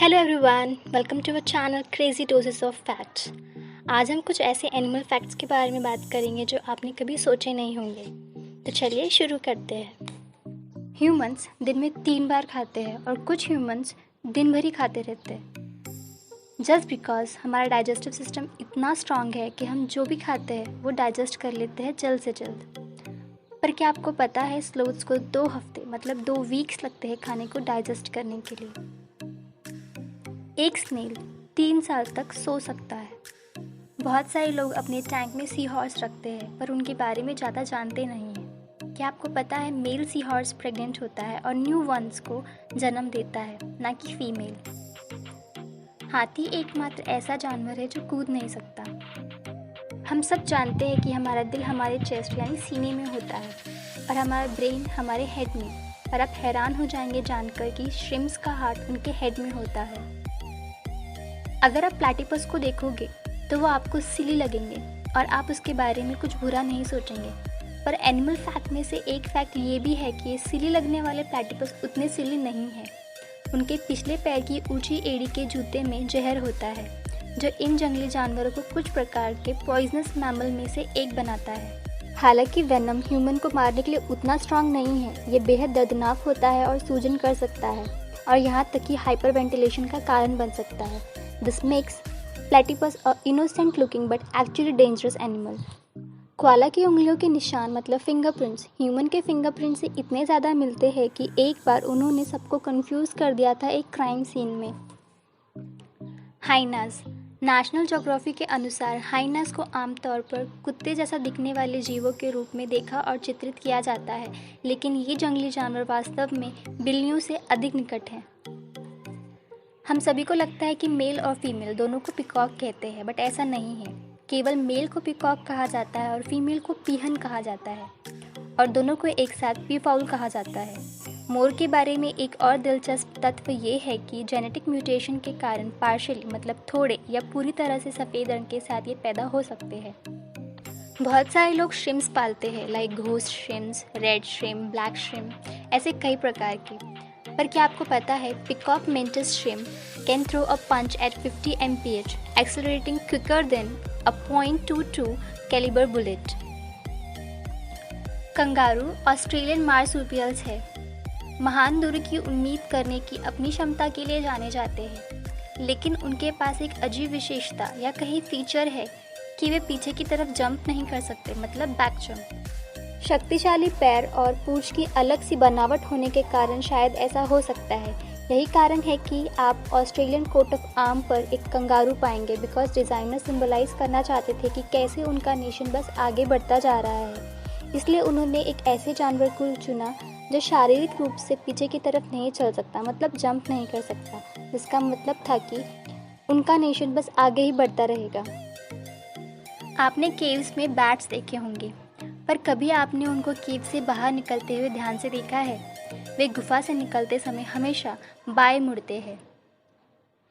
Hello everyone, welcome to our channel Crazy Doses of Facts. आज हम कुछ ऐसे एनिमल फैक्ट्स के बारे में बात करेंगे जो आपने कभी सोचे नहीं होंगे। तो चलिए शुरू करते हैं। ह्यूमंस दिन में 3 बार खाते हैं और कुछ ह्यूमंस दिन भर ही खाते रहते हैं। जस्ट बिकॉज हमारा डाइजेस्टिव सिस्टम इतना स्ट्रांग है कि हम जो भी खाते हैं वो डाइजेस्ट कर लेते हैं जल्द से जल्द। पर क्या आपको पता है स्लोथ्स को 2 हफ्ते मतलब 2 वीक्स लगते हैं खाने को डाइजेस्ट करने के लिए। एक स्नेल 3 साल तक सो सकता है। बहुत सारे लोग अपने टैंक में सी हॉर्स रखते हैं पर उनके बारे में ज़्यादा जानते नहीं हैं। क्या आपको पता है मेल सी हॉर्स प्रेग्नेंट होता है और न्यू वंस को जन्म देता है, ना कि फीमेल। हाथी एकमात्र ऐसा जानवर है जो कूद नहीं सकता। हम सब जानते हैं कि हमारा दिल हमारे चेस्ट यानी सीने में होता है और हमारा ब्रेन हमारे हेड में। पर आप हैरान हो जाएंगे जानकर कि श्रिम्प्स का हार्ट उनके हेड में होता है। अगर आप प्लैटिपस को देखोगे तो वो आपको सिली लगेंगे और आप उसके बारे में कुछ बुरा नहीं सोचेंगे। पर एनिमल फैक्ट में से एक फैक्ट ये भी है कि सिली लगने वाले प्लैटिपस उतने सिली नहीं हैं। उनके पिछले पैर की ऊंची एड़ी के जूते में जहर होता है जो इन जंगली जानवरों को कुछ प्रकार के पॉइजनस मैमल में से एक बनाता है। हालांकि वेनम ह्यूमन को मारने के लिए उतना स्ट्रांग नहीं है। ये बेहद दर्दनाक होता है और सूजन कर सकता है और यहाँ तक कि हाइपर वेंटिलेशन का कारण बन सकता है। This makes platypus a innocent looking but actually dangerous animal. Koala की उंगलियों के निशान मतलब फिंगरप्रिंट्स ह्यूमन के फिंगरप्रिंट से इतने ज़्यादा मिलते हैं कि एक बार उन्होंने सबको कंफ्यूज कर दिया था एक क्राइम सीन में। हाइनास नेशनल ज्योग्राफी के अनुसार हाइनास को आमतौर पर कुत्ते जैसा दिखने वाले जीवों के रूप में देखा और चित्रित किया जाता है, लेकिन ये जंगली जानवर वास्तव में बिल्लियों से अधिक निकट हैं। हम सभी को लगता है कि मेल और फीमेल दोनों को पिकॉक कहते हैं, बट ऐसा नहीं है। केवल मेल को पिकॉक कहा जाता है और फीमेल को पीहन कहा जाता है और दोनों को एक साथ पीफाउल कहा जाता है। मोर के बारे में एक और दिलचस्प तथ्य ये है कि जेनेटिक म्यूटेशन के कारण पार्शियली मतलब थोड़े या पूरी तरह से सफ़ेद रंग के साथ ये पैदा हो सकते हैं। बहुत सारे लोग श्रिम्प्स पालते हैं like ghost shrimps, red shrimp, black shrimp, ऐसे कई प्रकार के। पर क्या आपको पता है peacock mantis shrimp can throw a punch at 50 mph, accelerating quicker than a .22 calibre bullet. Kangaroo Australian marsupials है। महान दूरी की उम्मीद करने की अपनी क्षमता के लिए जाने जाते हैं, लेकिन उनके पास एक अजीब विशेषता या कहीं फीचर है कि वे पीछे की तरफ जंप नहीं कर सकते, मतलब बैक जंप। शक्तिशाली पैर और पूंछ की अलग सी बनावट होने के कारण शायद ऐसा हो सकता है। यही कारण है कि आप ऑस्ट्रेलियन कोट ऑफ आर्म पर एक कंगारू पाएंगे, बिकॉज डिज़ाइनर सिंबलाइज करना चाहते थे कि कैसे उनका नेशन बस आगे बढ़ता जा रहा है। इसलिए उन्होंने एक ऐसे जानवर को चुना जो शारीरिक रूप से पीछे की तरफ नहीं चल सकता, मतलब जंप नहीं कर सकता, जिसका मतलब था कि उनका नेशन बस आगे ही बढ़ता रहेगा। आपने केव्स में बैट्स देखे होंगे, पर कभी आपने उनको कीव से बाहर निकलते हुए ध्यान से देखा है? वे गुफा से निकलते समय हमेशा बाएं मुड़ते हैं।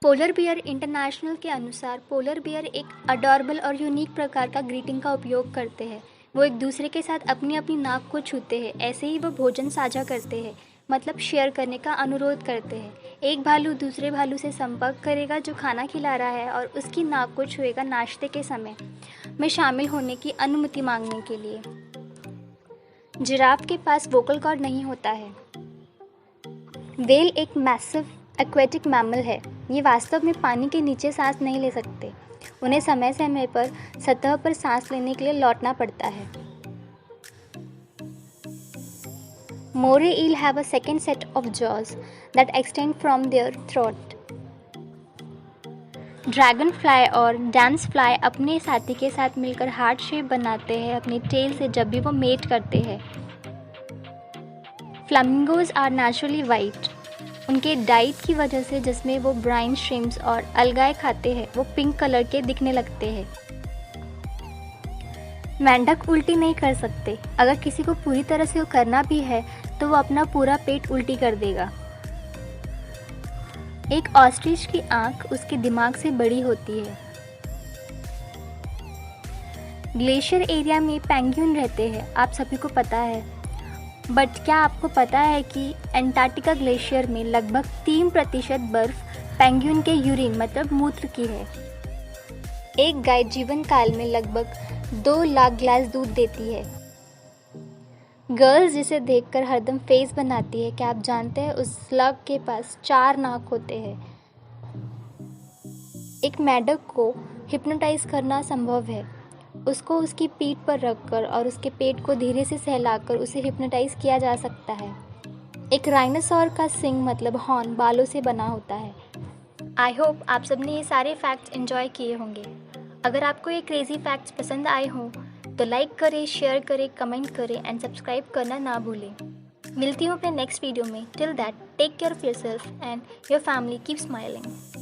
पोलर बियर इंटरनेशनल के अनुसार पोलर बियर एक अडॉरेबल और यूनिक प्रकार का ग्रीटिंग का उपयोग करते हैं। वो एक दूसरे के साथ अपनी अपनी नाक को छूते हैं। ऐसे ही वो भोजन साझा करते हैं, मतलब शेयर करने का अनुरोध करते हैं। एक भालू दूसरे भालू से संपर्क करेगा जो खाना खिला रहा है और उसकी नाक को छुएगा नाश्ते के समय में शामिल होने की अनुमति मांगने के लिए। जिराफ के पास वोकल कॉर्ड नहीं होता है। व्हेल एक मैसिव एक्वेटिक मैमल है। ये वास्तव में पानी के नीचे सांस नहीं ले सकते। उन्हें समय समय पर सतह पर सांस लेने के लिए लौटना पड़ता है। मोरे eel have a second set of jaws that extend from their throat. Dragon fly और डांस फ्लाई अपने साथी के साथ मिलकर हार्ट शेप बनाते हैं अपनी टेल से जब भी वो मेट करते हैं। फ्लामिंगोज आर नेचुरली वाइट। उनके डाइट की वजह से जिसमें वो ब्राइन श्रिम्प्स और अलगाए खाते हैं वो पिंक कलर के दिखने लगते हैं। मेंढक उल्टी नहीं कर सकते। अगर किसी को पूरी तरह से वो करना भी है तो वो अपना पूरा पेट उल्टी कर देगा। एक ऑस्ट्रिच की आंख उसके दिमाग से बड़ी होती है। ग्लेशियर एरिया में पेंगुइन रहते हैं, आप सभी को पता है। बट क्या आपको पता है कि अंटार्कटिका ग्लेशियर में लगभग 3% बर्फ पेंगुइन के यूरिन मतलब मूत्र की है। एक गाय जीवन काल में लगभग 2 लाख ग्लास दूध देती है। गर्ल्स जिसे देखकर हरदम फेस बनाती है, क्या आप जानते हैं उस स्लग के पास 4 नाक होते हैं। एक मेंढक को हिप्नोटाइज करना संभव है। उसको उसकी पीठ पर रखकर और उसके पेट को धीरे से सहलाकर उसे हिप्नोटाइज किया जा सकता है। एक राइनोसॉर का सिंग मतलब हॉर्न बालों से बना होता है। आई होप आप सबने ये सारे फैक्ट्स एंजॉय किए होंगे। अगर आपको ये क्रेजी फैक्ट्स पसंद आए हों तो लाइक करें, शेयर करें, कमेंट करें एंड सब्सक्राइब करना ना भूलें। मिलती हूँ अपने नेक्स्ट वीडियो में। Till that take care of yourself and your family keep smiling.